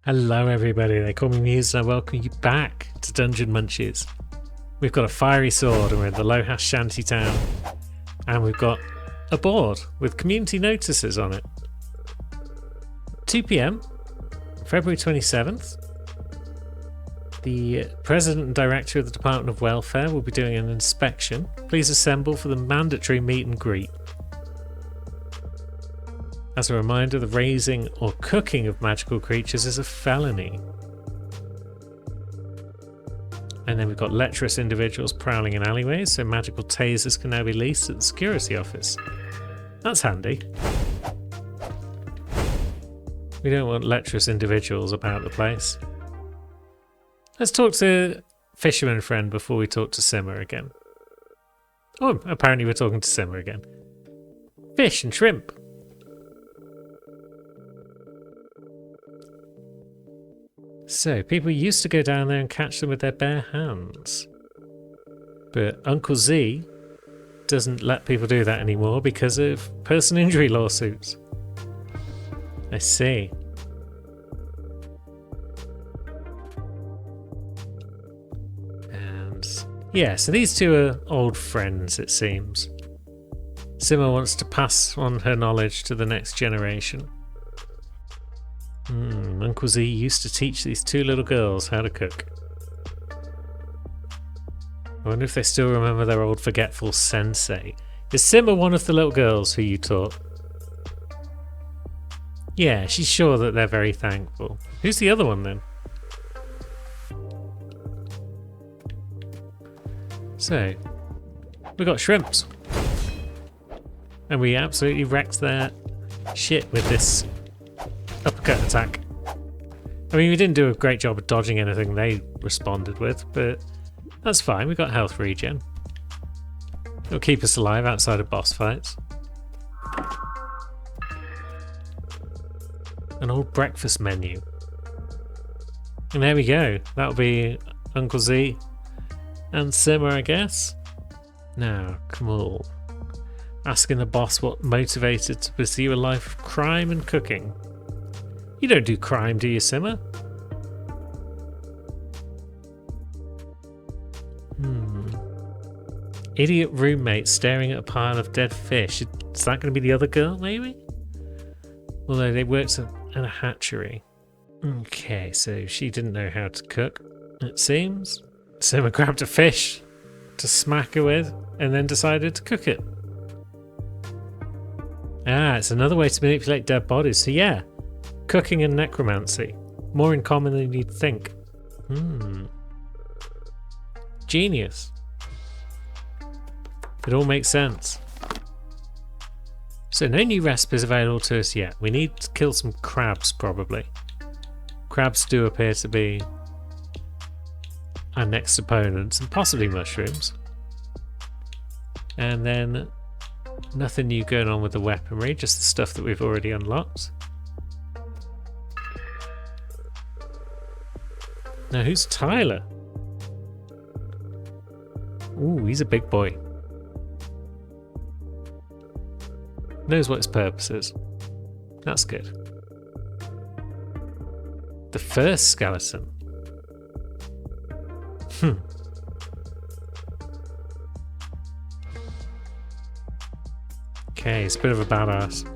Hello everybody, they call me Muse and I welcome you back to Dungeon Munchies. We've got a fiery sword and we're in the Lohas shanty town. And we've got a board with community notices on it. 2 PM, February 27th. The President and Director of the Department of Welfare will be doing an inspection. Please assemble for the mandatory meet and greet. As a reminder, the raising or cooking of magical creatures is a felony. And then we've got lecherous individuals prowling in alleyways, so magical tasers can now be leased at the security office. That's handy. We don't want lecherous individuals about the place. Let's talk to Fisherman Friend before we talk to Simmer again. Oh, apparently we're talking to Simmer again. Fish and shrimp. So, people used to go down there and catch them with their bare hands. But Uncle Z doesn't let people do that anymore because of personal injury lawsuits. I see. And yeah, so these two are old friends, it seems. Simmer wants to pass on her knowledge to the next generation. Uncle Z used to teach these two little girls how to cook. I wonder if they still remember their old forgetful sensei. Is Simmer one of the little girls who you taught? Yeah, she's sure that they're very thankful. Who's the other one then? So, we got shrimps. And we absolutely wrecked their shit with this uppercut attack. I mean, we didn't do a great job of dodging anything they responded with, but that's fine. We got health regen. It'll keep us alive outside of boss fights. An old breakfast menu. And there we go. That'll be Uncle Z and Simmer, I guess. Now, Kamal. Asking the boss what motivated to pursue a life of crime and cooking. You don't do crime, do you, Simmer? Idiot roommate staring at a pile of dead fish. Is that going to be the other girl, maybe? Although they worked at a hatchery. Okay, so she didn't know how to cook, it seems. Simmer grabbed a fish to smack her with and then decided to cook it. Ah, it's another way to manipulate dead bodies. So yeah. Cooking and necromancy. More in common than you'd think. Genius. It all makes sense. So no new recipes available to us yet. We need to kill some crabs, probably. Crabs do appear to be our next opponents, and possibly mushrooms. And then nothing new going on with the weaponry, just the stuff that we've already unlocked. Now, who's Tyler? Ooh, he's a big boy. Knows what his purpose is. That's good. The first skeleton. Okay, he's a bit of a badass.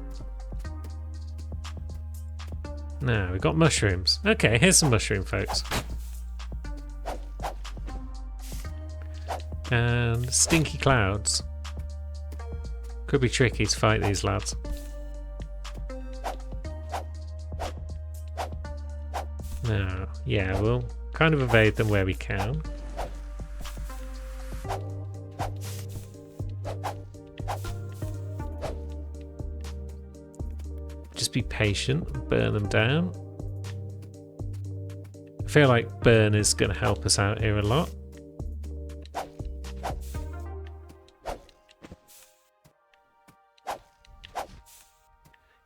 Now, we've got mushrooms. Okay, here's some mushroom folks. And stinky clouds. Could be tricky to fight these lads. Now, yeah, we'll kind of evade them where we can. Just be patient and burn them down. I feel like burn is going to help us out here a lot.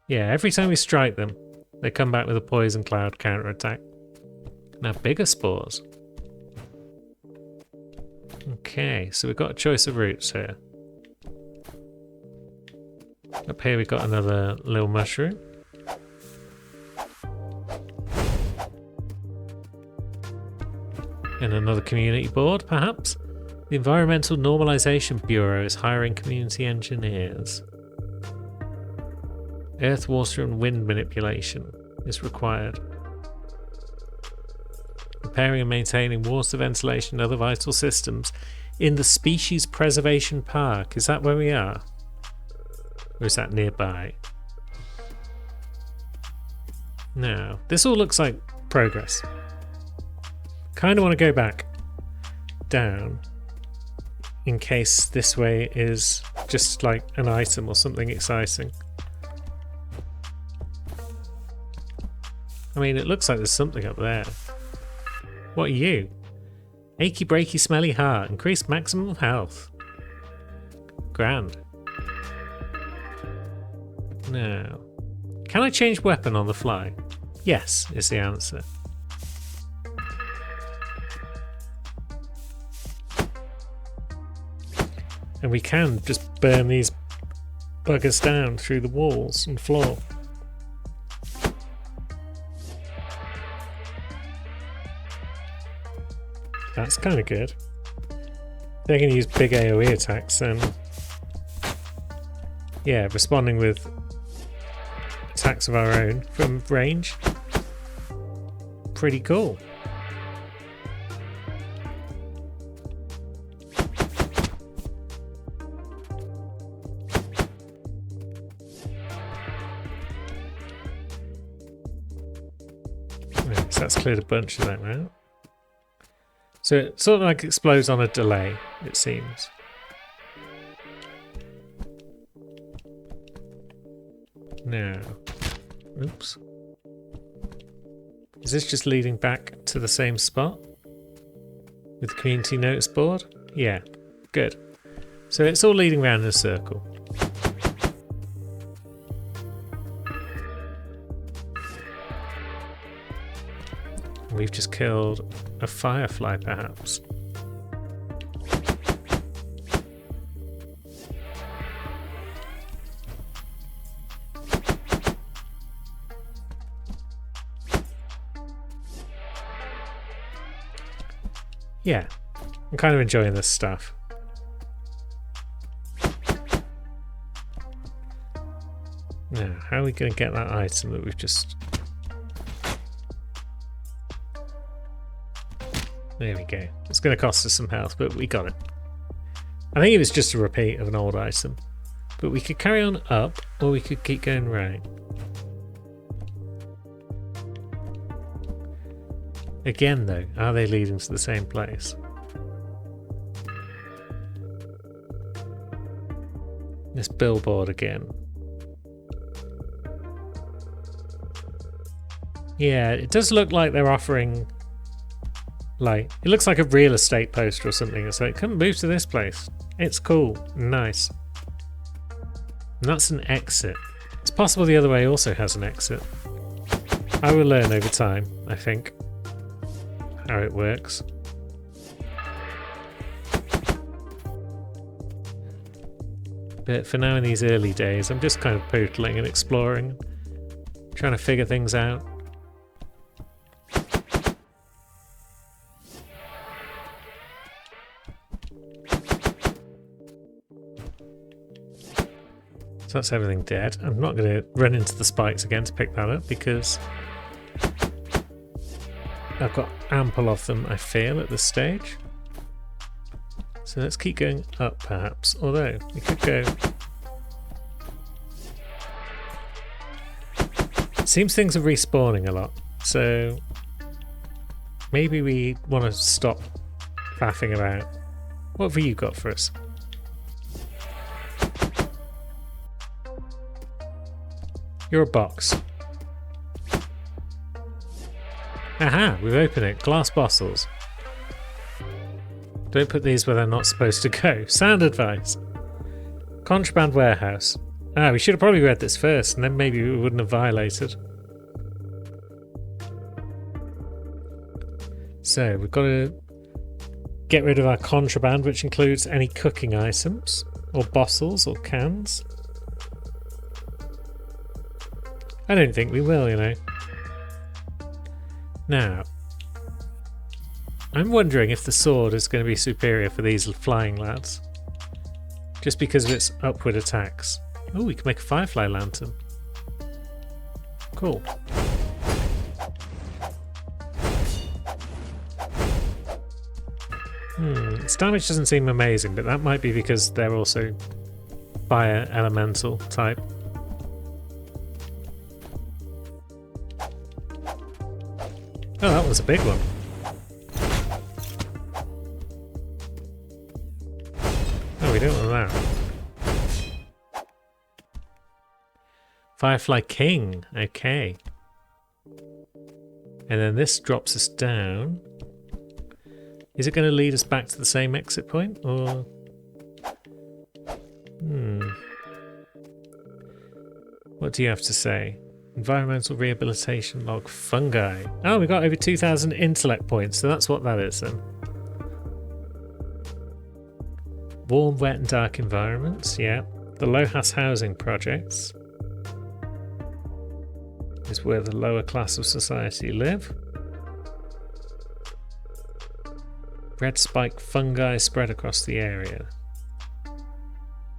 Yeah, every time we strike them, they come back with a poison cloud counterattack. Now bigger spores. Okay, so we've got a choice of routes here. Up here we've got another little mushroom. And another community board, perhaps? The Environmental Normalization Bureau is hiring community engineers. Earth, water and wind manipulation is required. Repairing and maintaining water, ventilation and other vital systems in the Species Preservation Park. Is that where we are? Or is that nearby? Now, this all looks like progress. Kind of want to go back down in case this way is just like an item or something exciting. I mean, it looks like there's something up there. What are you? Achy, breaky, smelly heart. Increased maximum health. Grand. Now, can I change weapon on the fly? Yes, is the answer. And we can just burn these buggers down through the walls and floor. That's kind of good. They're going to use big AoE attacks and yeah, responding with attacks of our own from range. Pretty cool. Right, so that's cleared a bunch of that now. So it sort of like explodes on a delay, it seems. Now, oops. Is this just leading back to the same spot? With the community notice board? Yeah, good. So it's all leading around in a circle. We've just killed a firefly, perhaps. Yeah, I'm kind of enjoying this stuff. Now, how are we going to get that item that we've just... There we go. It's going to cost us some health, but we got it. I think it was just a repeat of an old item. But we could carry on up, or we could keep going right. Again, though, are they leading to the same place? This billboard again. Yeah, it does look like they're offering... Like, it looks like a real estate poster or something. It's like, come move to this place. It's cool. Nice. And that's an exit. It's possible the other way also has an exit. I will learn over time, I think, how it works. But for now, in these early days, I'm just kind of pootling and exploring, trying to figure things out. So that's everything dead. I'm not going to run into the spikes again to pick that up because I've got ample of them, I feel, at this stage. So let's keep going up, perhaps. Although, we could go... It seems things are respawning a lot. So maybe we want to stop faffing about. What have you got for us? You're a box. Aha, we've opened it. Glass bottles. Don't put these where they're not supposed to go. Sound advice. Contraband warehouse. Ah, we should have probably read this first, and then maybe we wouldn't have violated. So, we've got to get rid of our contraband, which includes any cooking items, or bottles, or cans. I don't think we will, you know. Now, I'm wondering if the sword is going to be superior for these flying lads. Just because of its upward attacks. Oh, we can make a firefly lantern. Cool. Its damage doesn't seem amazing, but that might be because they're also fire elemental type. Oh, that was a big one. Oh, we don't want that. Firefly King. Okay. And then this drops us down. Is it going to lead us back to the same exit point, or... What do you have to say? Environmental rehabilitation log. Fungi. Oh, we got over 2,000 intellect points, so that's what that is then. Warm, wet and dark environments, yeah. The Lohas housing projects is where the lower class of society live. Red spike fungi spread across the area.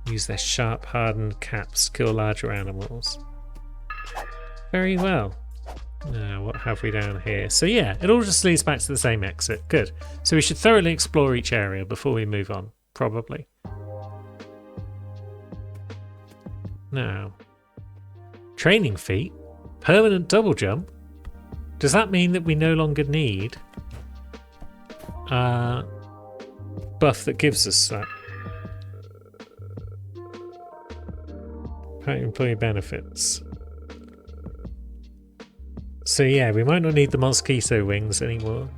Use their sharp, hardened caps to kill larger animals. Very well. Now, what have we down here? So yeah, it all just leads back to the same exit. Good. So we should thoroughly explore each area before we move on, probably. Now, training feat, permanent double jump. Does that mean that we no longer need buff that gives us that? Employee benefits. So yeah, we might not need the mosquito wings anymore.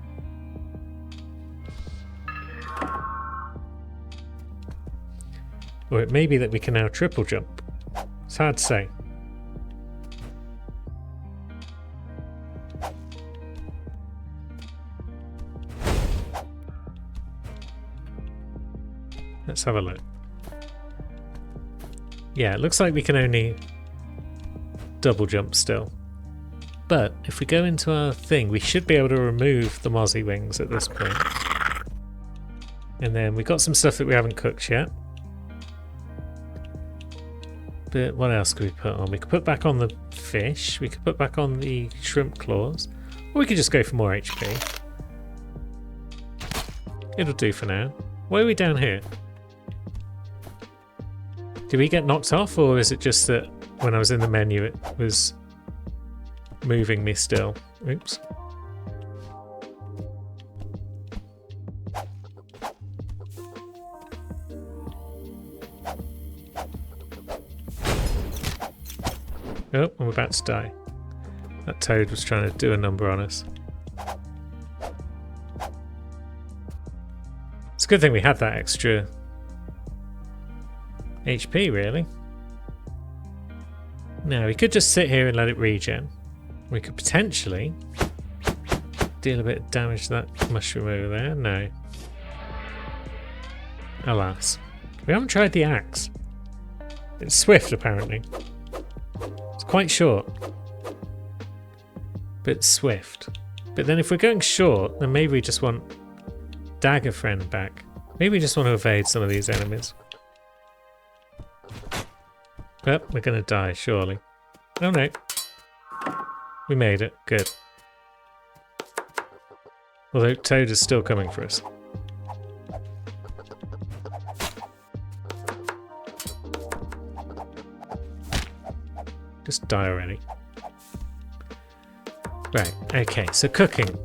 Or it may be that we can now triple jump. It's hard to say. Let's have a look. Yeah, it looks like we can only double jump still. But if we go into our thing, we should be able to remove the mozzie wings at this point. And then we've got some stuff that we haven't cooked yet. But what else could we put on? We could put back on the fish. We could put back on the shrimp claws. Or we could just go for more HP. It'll do for now. Why are we down here? Did we get knocked off, or is it just that when I was in the menu it was moving me still? Oops. Oh, I'm about to die. That toad was trying to do a number on us. It's a good thing we had that extra HP, really. Now, we could just sit here and let it regen. We could potentially deal a bit of damage to that mushroom over there. No. Alas. We haven't tried the axe. It's swift, apparently. It's quite short. But it's swift. But then if we're going short, then maybe we just want Dagger Friend back. Maybe we just want to evade some of these enemies. Oh, we're going to die, surely. Oh no. We made it. Good. Although Toad is still coming for us. Just die already. Right, okay, so cooking.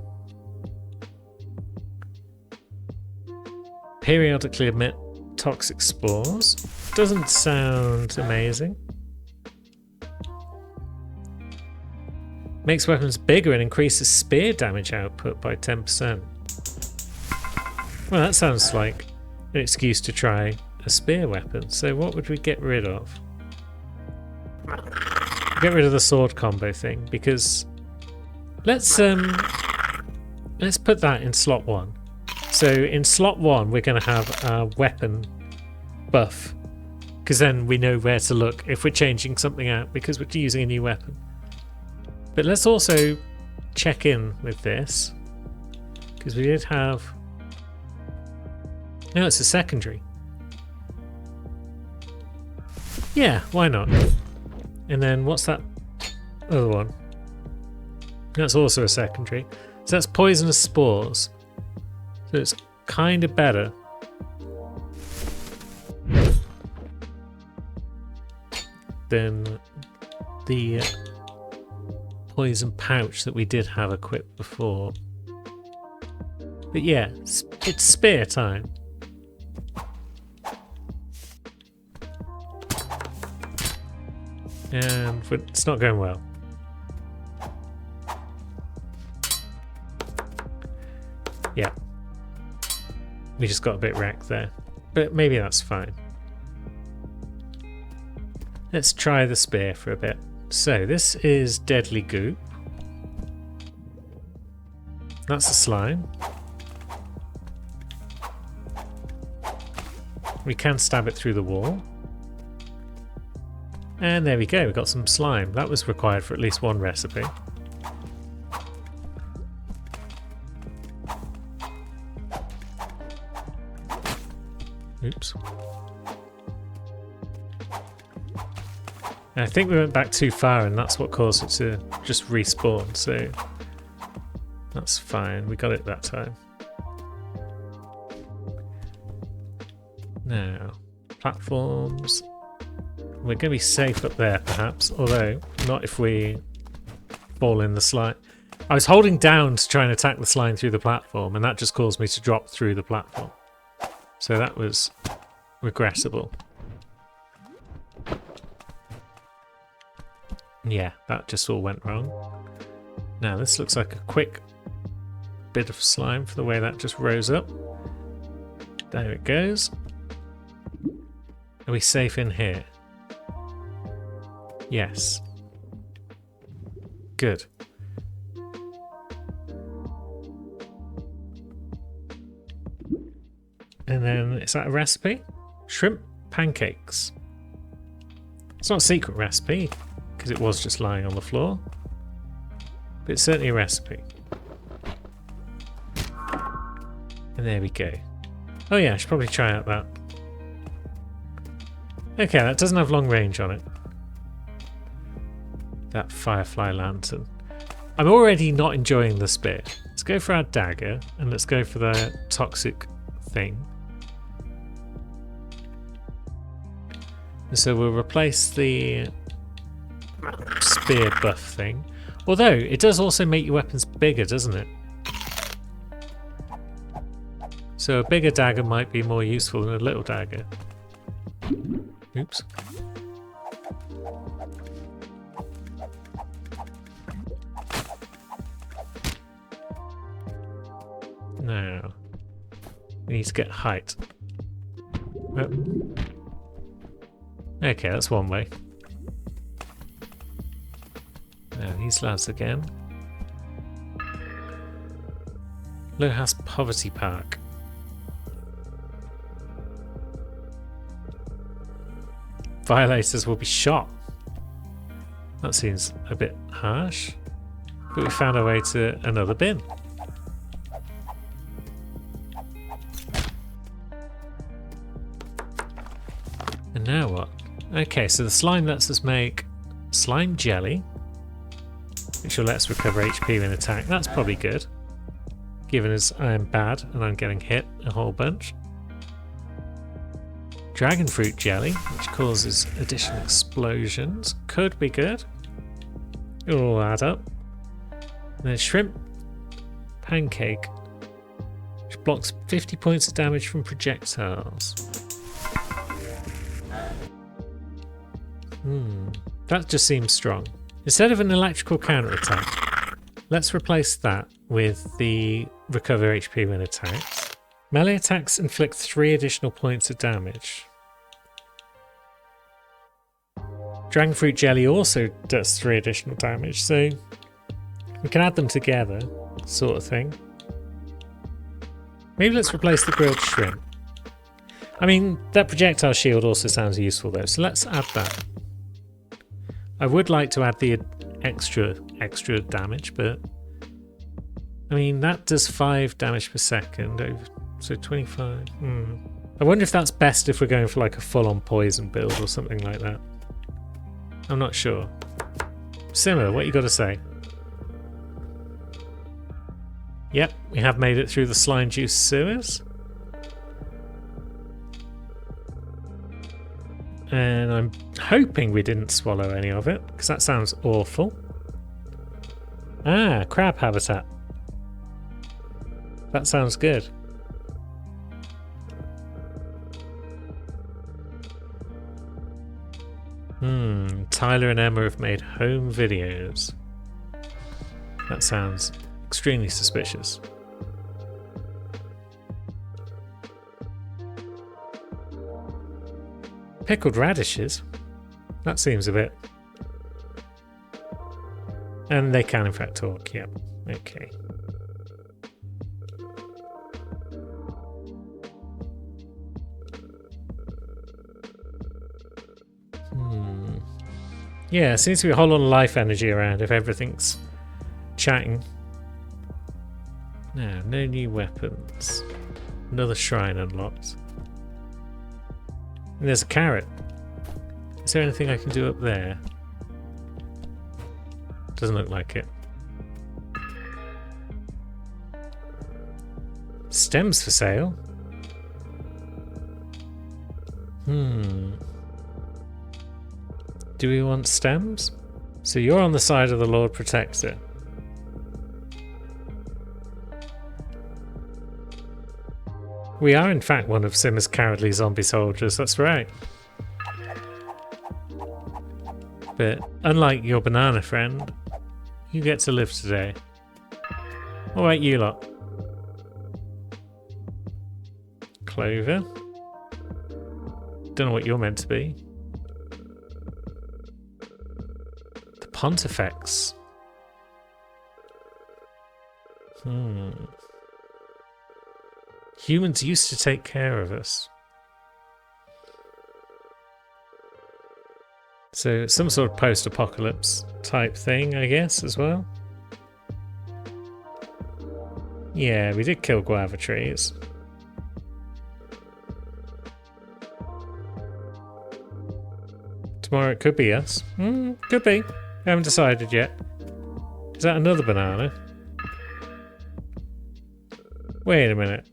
Periodically emit toxic spores. Doesn't sound amazing. Makes weapons bigger and increases spear damage output by 10%. Well, that sounds like an excuse to try a spear weapon. So what would we get rid of? Get rid of the sword combo thing, because let's put that in slot 1. So in slot 1 we're going to have a weapon buff, because then we know where to look if we're changing something out because we're using a new weapon. But let's also check in with this, Because we did have... No, it's a secondary. Yeah, why not? And then what's that other one? That's also a secondary. So that's poisonous spores. So it's kind of better. Than the poison pouch that we did have equipped before. But yeah, it's spear time. And it's not going well. Yeah. We just got a bit wrecked there. But maybe that's fine. Let's try the spear for a bit. So this is deadly goop. That's a slime. We can stab it through the wall. And there we go, we got some slime. That was required for at least one recipe. Oops. And I think we went back too far and that's what caused it to just respawn, so that's fine, we got it that time. Now, platforms. We're going to be safe up there perhaps, although not if we fall in the slime. I was holding down to try and attack the slime through the platform and that just caused me to drop through the platform. So that was regressible. Yeah, that just all went wrong. Now this looks like a quick bit of slime for the way that just rose up. There it goes. Are we safe in here? Yes. Good. And then, is that a recipe? Shrimp pancakes. It's not a secret recipe, because it was just lying on the floor. But it's certainly a recipe. And there we go. Oh yeah, I should probably try out that. Okay, that doesn't have long range on it. That firefly lantern. I'm already not enjoying the spear. Let's go for our dagger and let's go for the toxic thing. And so we'll replace the spear buff thing. Although it does also make your weapons bigger, doesn't it? So a bigger dagger might be more useful than a little dagger. Oops. Now, we need to get height. Oh. Okay, that's one way. Now, these lads again. Lohas Poverty Park. Violators will be shot. That seems a bit harsh. But we found our way to another bin. And now what? Okay, so the slime lets us make slime jelly, which will let us recover HP when attacked. That's probably good, given as I am bad and I'm getting hit a whole bunch. Dragon fruit jelly, which causes additional explosions, could be good. It'll all add up. And then shrimp pancake, which blocks 50 points of damage from projectiles. That just seems strong. Instead of an electrical counterattack, let's replace that with the recover HP when attacked. Melee attacks inflict 3 additional points of damage. Dragon fruit jelly also does 3 additional damage, so we can add them together, sort of thing. Maybe let's replace the grilled shrimp. I mean, that projectile shield also sounds useful though, so let's add that. I would like to add the extra damage, but I mean, that does 5 damage per second, so 25. I wonder if that's best if we're going for like a full-on poison build or something like that. I'm not sure. Simmer, what you got to say? Yep, we have made it through the slime juice sewers. And I'm hoping we didn't swallow any of it, because that sounds awful. Ah, crab habitat. That sounds good. Tyler and Emma have made home videos. That sounds extremely suspicious. Pickled radishes? That seems a bit... And they can in fact talk, yep. Okay. Yeah, seems to be a whole lot of life energy around if everything's chatting. No, no new weapons. Another shrine unlocked. And there's a carrot. Is there anything I can do up there? Doesn't look like it. Stems for sale? Do we want stems? So you're on the side of the Lord Protector. We are in fact one of Simmer's cowardly zombie soldiers, that's right. But unlike your banana friend, you get to live today. Alright, you lot. Clover. Don't know what you're meant to be. The Pontifex. Humans used to take care of us. So some sort of post-apocalypse type thing, I guess, as well. Yeah, we did kill guava trees. Tomorrow it could be us. Could be. We haven't decided yet. Is that another banana? Wait a minute.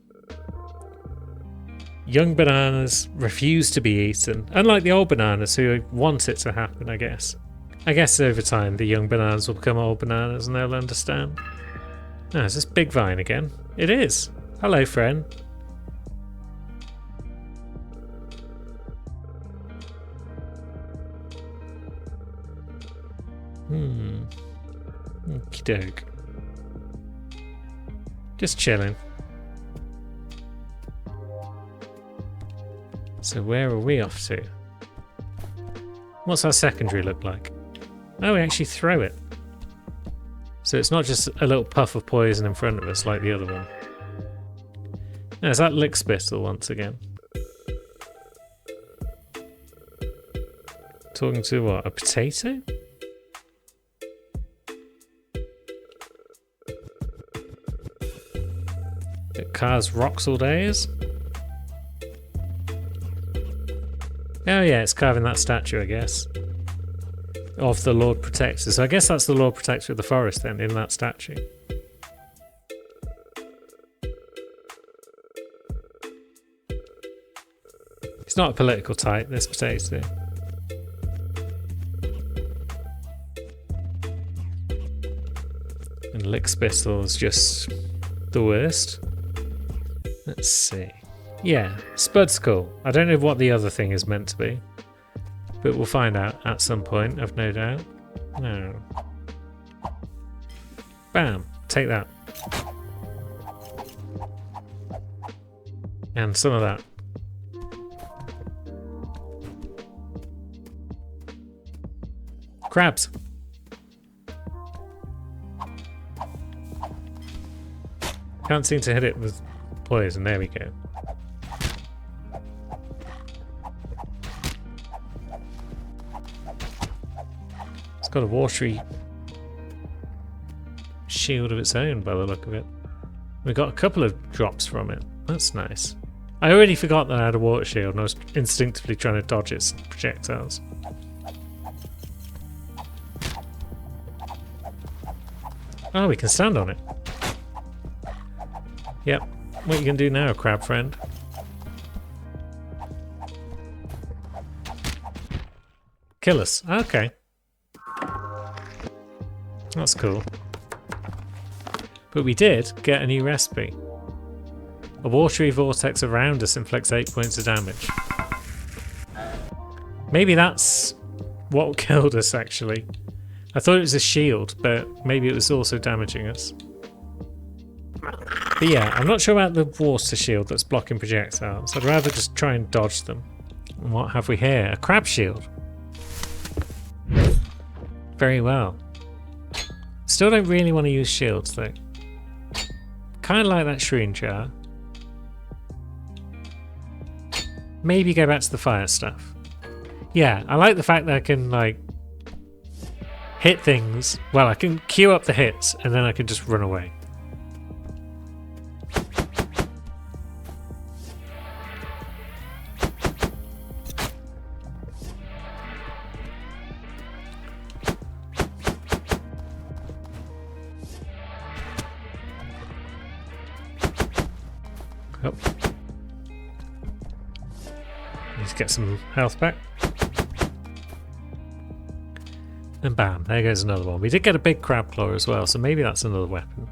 Young bananas refuse to be eaten, unlike the old bananas who want it to happen, I guess. I guess over time the young bananas will become old bananas and they'll understand. Ah, is this Big Vine again? It is. Hello, friend. Okie doke. Just chilling. So where are we off to? What's our secondary look like? Oh, we actually throw it. So it's not just a little puff of poison in front of us like the other one. No, is that Lickspittle once again? Talking to what? A potato? That cars rocks all days? Oh yeah, it's carving that statue, I guess. Of the Lord Protector. So I guess that's the Lord Protector of the forest then, in that statue. He's not a political type, this potato. And Lickspittle is just the worst. Let's see. Yeah, Spud's cool. I don't know what the other thing is meant to be. But we'll find out at some point, I've no doubt. No. Bam! Take that. And some of that. Crabs! Can't seem to hit it with poison. There we go. Got a watery shield of its own by the look of it. We got a couple of drops from it. That's nice. I already forgot that I had a water shield and I was instinctively trying to dodge its projectiles. Oh, we can stand on it. Yep. What you can do now, crab friend? Kill us. Okay. That's cool. But we did get a new recipe. A watery vortex around us inflicts 8 points of damage. Maybe that's what killed us, actually. I thought it was a shield, but maybe it was also damaging us. But yeah, I'm not sure about the water shield that's blocking projectiles. I'd rather just try and dodge them. And what have we here? A crab shield. Very well. Still don't really want to use shields, though. Kind of like that shrine jar. Maybe go back to the fire stuff. Yeah, I like the fact that I can, like, hit things. Well, I can queue up the hits, and then I can just run away. Oh. Need to get some health back. And bam, there goes another one. We did get a big crab claw as well, so maybe that's another weapon.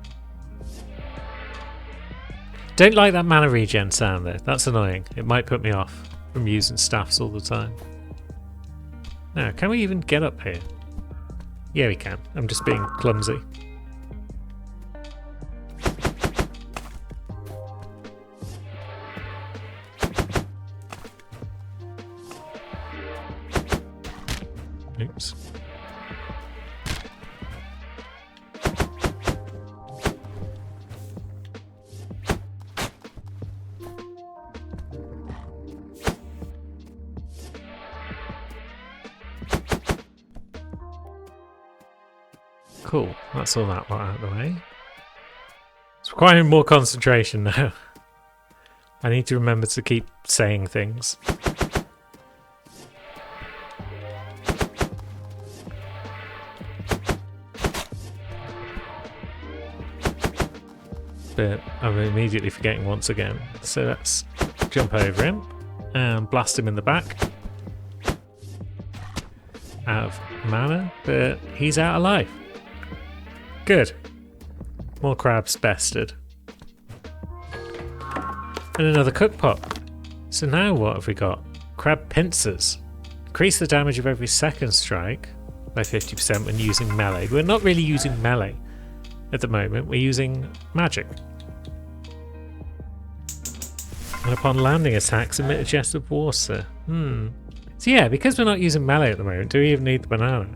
Don't like that mana regen sound though. That's annoying. It might put me off from using staffs all the time. Now, can we even get up here? Yeah, we can. I'm just being clumsy. Oops. Cool, that's all that lot out of the way. It's requiring more concentration now. I need to remember to keep saying things. But I'm immediately forgetting once again. So let's jump over him and blast him in the back. Out of mana, but he's out of life. Good. More crabs bested. And another cook pot. So now what have we got? Crab pincers. Increase the damage of every second strike by 50% when using melee. We're not really using melee at the moment. We're using magic. And upon landing attacks, emit a jet of water. So yeah, because we're not using melee at the moment, do we even need the banana?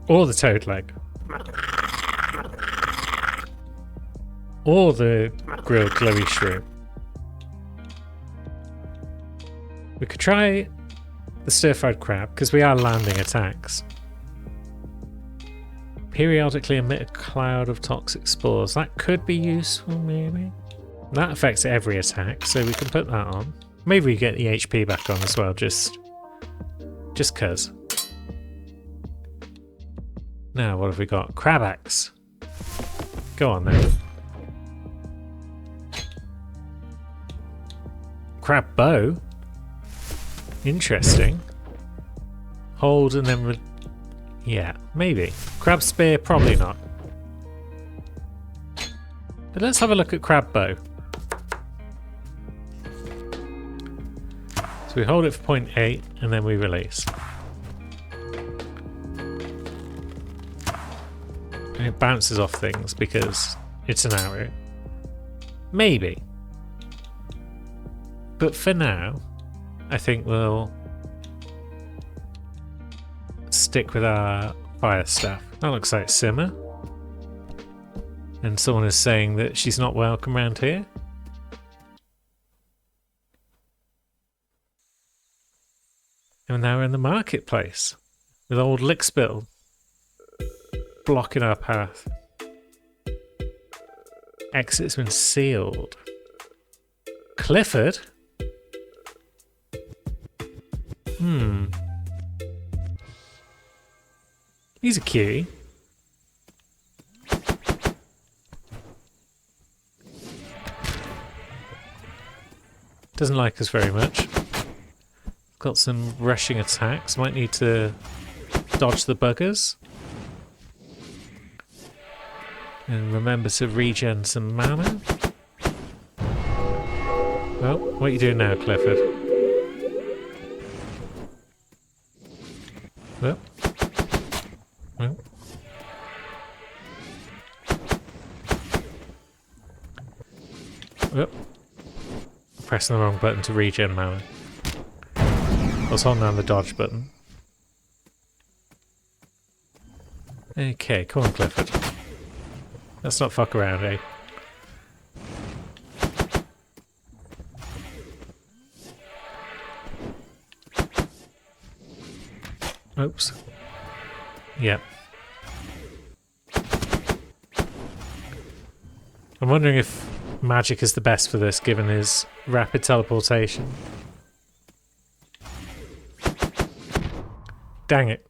Or the toad leg. Or the grilled glowy shrimp. We could try the stir-fried crab, because we are landing attacks. Periodically emit a cloud of toxic spores. That could be useful, maybe. That affects every attack, so we can put that on. Maybe we get the HP back on as well, just cuz. Now, what have we got? Crab axe. Go on then. Crab bow. Interesting. Hold and then... yeah, maybe. Crab spear, probably not. But let's have a look at crab bow. So we hold it for 0.8 and then we release. And it bounces off things because it's an arrow. Maybe. But for now, I think we'll stick with our fire staff. That looks like Simmer. And someone is saying that she's not welcome around here. And now we're in the marketplace with old Lickspill. blocking our path. Exit's been sealed. Clifford? He's a cutie. Doesn't like us very much. Got some rushing attacks. Might need to dodge the buggers. And remember to regen some mana. Well, what are you doing now, Clifford? Well. Well. Well. Pressing the wrong button to regen mana. I was holding down the dodge button. Okay, come on, Clifford. Let's not fuck around, eh? Oops. Yep. I'm wondering if magic is the best for this, given his rapid teleportation. Dang it.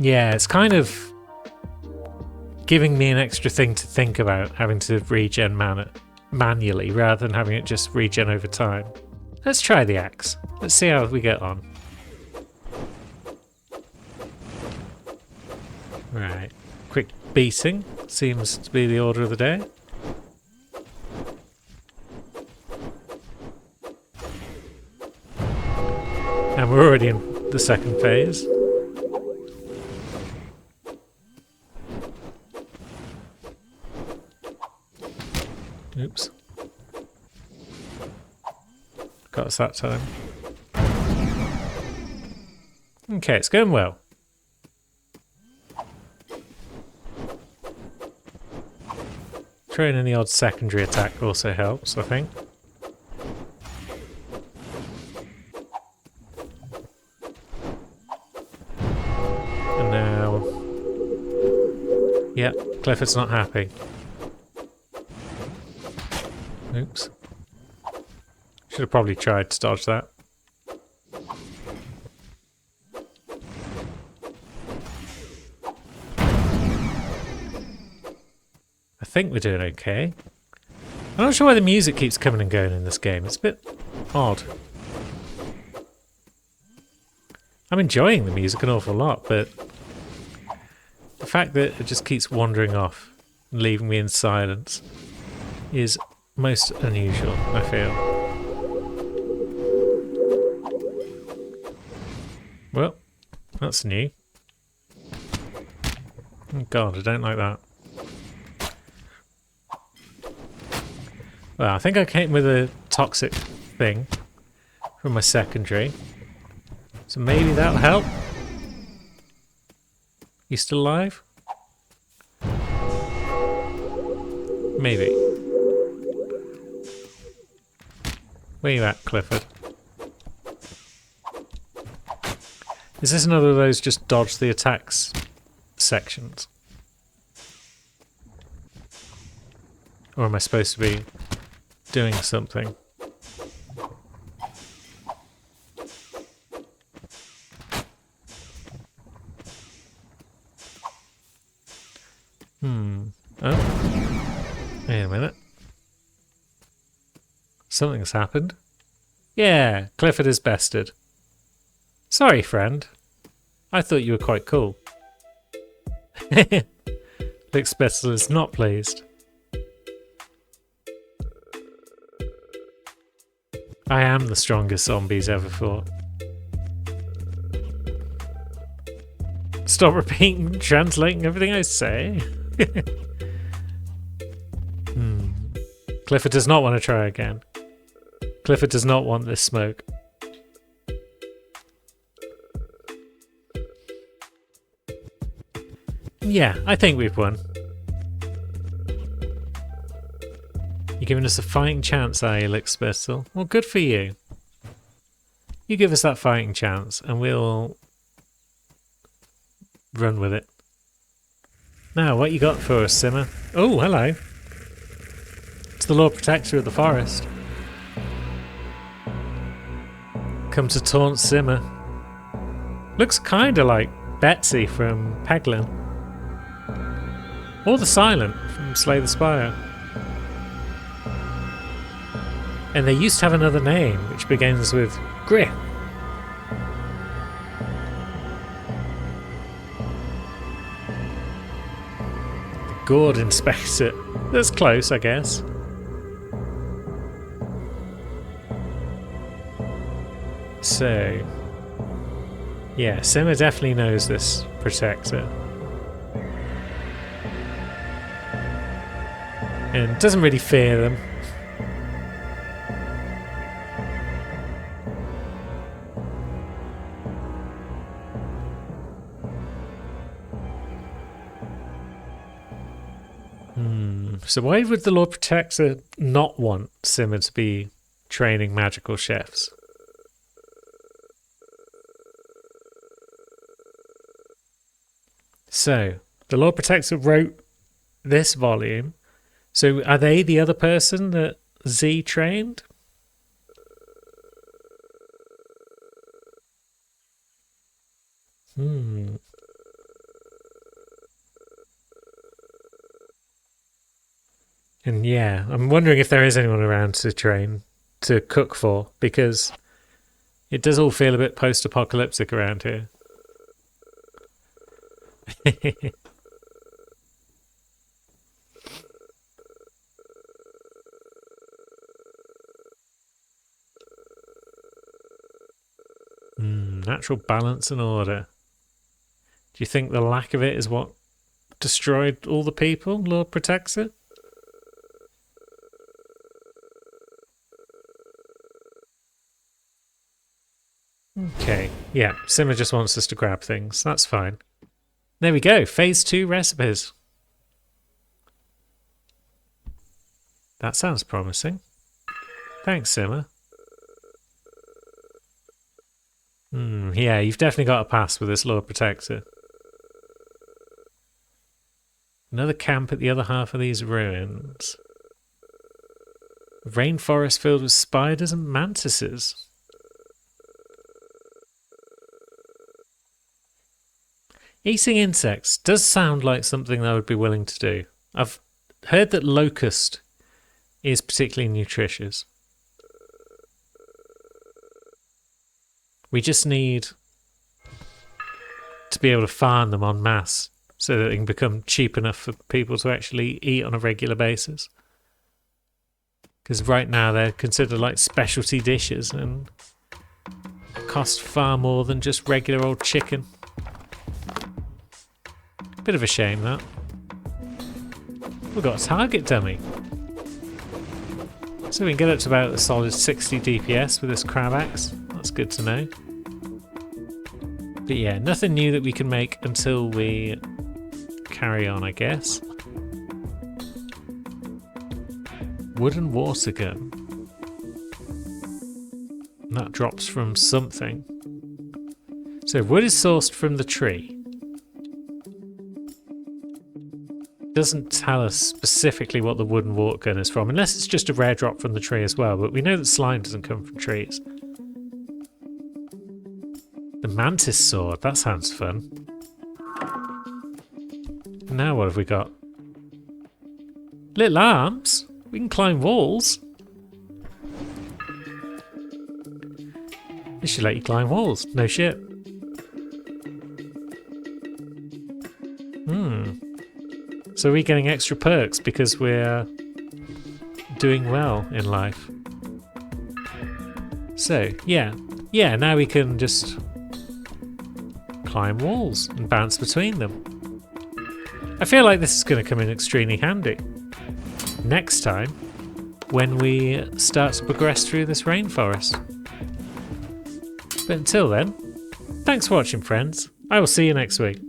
Yeah, it's kind of giving me an extra thing to think about, having to regen mana manually rather than having it just regen over time. Let's try the axe. Let's see how we get on. Right. Quick beating seems to be the order of the day. And we're already in the second phase. Oops. Got us that time. Okay, it's going well. Throwing in the odd secondary attack also helps, I think. And now... yeah, Clifford's not happy. Oops. Should have probably tried to dodge that. I think we're doing okay. I'm not sure why the music keeps coming and going in this game. It's a bit odd. I'm enjoying the music an awful lot, but the fact that it just keeps wandering off and leaving me in silence is most unusual, I feel. Well, that's new. Oh God, I don't like that. Well, I think I came with a toxic thing from my secondary. So maybe that'll help. You still alive? Maybe. Where you at, Clifford? Is this another of those just dodge the attacks sections? Or am I supposed to be doing something? Oh. Wait a minute. Something's happened. Yeah, Clifford is bested. Sorry, friend. I thought you were quite cool. Lickspittle is not pleased. I am the strongest zombies ever fought. Stop repeating, translating everything I say. Clifford does not want to try again. Clifford does not want this smoke. Yeah, I think we've won. You're giving us a fighting chance, are you, Lickspittle? Well, good for you. You give us that fighting chance and we'll run with it. Now, what you got for us, Simmer? Oh, hello. It's the Lord Protector of the forest. Come to taunt Simmer. Looks kinda like Betsy from Peglin. Or the Silent from Slay the Spire. And they used to have another name, which begins with Grip. The Gourd Inspector. That's close, I guess. So, yeah, Simmer definitely knows this Protector. And doesn't really fear them. So why would the Lord Protector not want Simmer to be training magical chefs? So, the Lord Protector wrote this volume. So are they the other person that Z trained? And yeah, I'm wondering if there is anyone around to train, to cook for, because it does all feel a bit post-apocalyptic around here. Natural balance and order. Do you think the lack of it is what destroyed all the people, Lord Protector? Okay, yeah, Simmer just wants us to grab things. That's fine. There we go, phase 2 recipes. That sounds promising. Thanks, Simmer. Yeah, you've definitely got a pass with this Lord Protector. Another camp at the other half of these ruins. Rainforest filled with spiders and mantises. Eating insects does sound like something I would be willing to do. I've heard that locust is particularly nutritious. We just need to be able to farm them en masse so that they can become cheap enough for people to actually eat on a regular basis. Because right now they're considered like specialty dishes and cost far more than just regular old chicken. Bit of a shame, that. We've got a target dummy. So we can get up to about a solid 60 DPS with this crab axe. That's good to know. But yeah, nothing new that we can make until we carry on, I guess. Wooden water gun. And that drops from something. So wood is sourced from the tree. Doesn't tell us specifically what the wooden water gun is from, unless it's just a rare drop from the tree as well, but we know that slime doesn't come from trees. The mantis sword, that sounds fun. Now what have we got? Little arms? We can climb walls. This should let you climb walls, no shit. So we're getting extra perks because we're doing well in life. So, yeah, now we can just climb walls and bounce between them. I feel like this is going to come in extremely handy next time when we start to progress through this rainforest. But until then, thanks for watching, friends. I will see you next week.